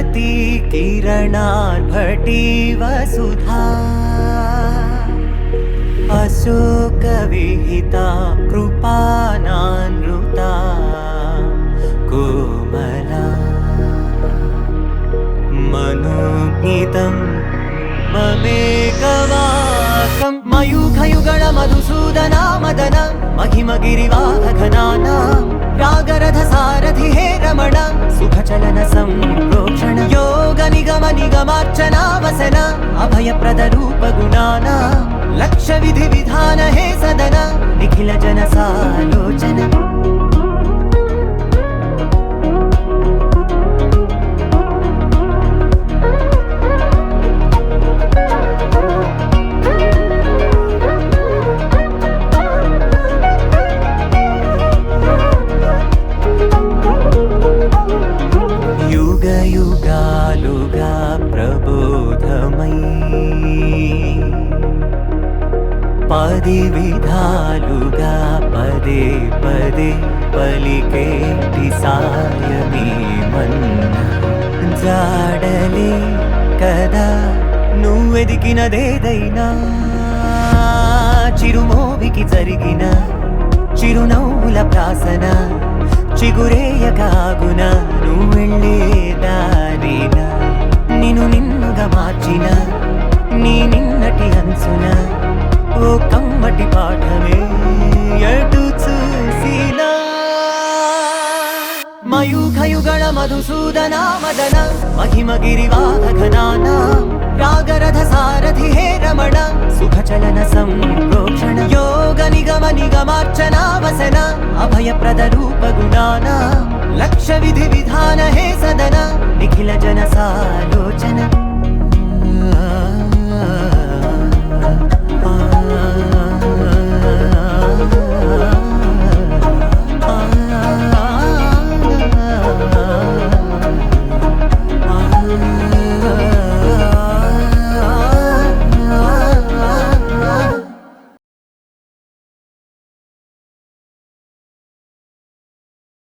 भारती किरणार्भटी वसुधा अशोकविहिता कृपानानृता कोमला मनोज्ञितं ममेकवासं मयूखयुगळ मधुसूदना मदन महिमगिरिवाहघनाना रागरथ सारथि हे रमण सुखचलन संप्रोक्षण योग निगम निगमार्चना वसन अभयप्रद रूप गुणाना लक्ष्य विधि विधान हे सदन निखिल जन सालोचन युगालुगा प्रबोधमयी पदि विधालुगा पदे पदे पलिकेटि सायमी मन्न जाडले कदा నువ్వెదికినదేదైనా చిరుమోవికి జరిగిన చిరునవ్వుల ప్రాసన చిగురేయకాగున నువ్వెళ్ళే దారిన నిన్ను నిన్నుగా మార్చిన నీ నిన్నటి అంచున ఓ కమ్మటి పాఠమే ఎటు చూసినా మయూఖయుగళ మధుసూదనా మదన महिमगिरिवाहघनाना रागरथ सारथि हे रमण सुखचलन संप्रोक्षण योग निगम निगमार्चना वसन अभयप्रद रूप गुणाना लक्ष्य विधि विधान हे सदन निखिल जन सालोचन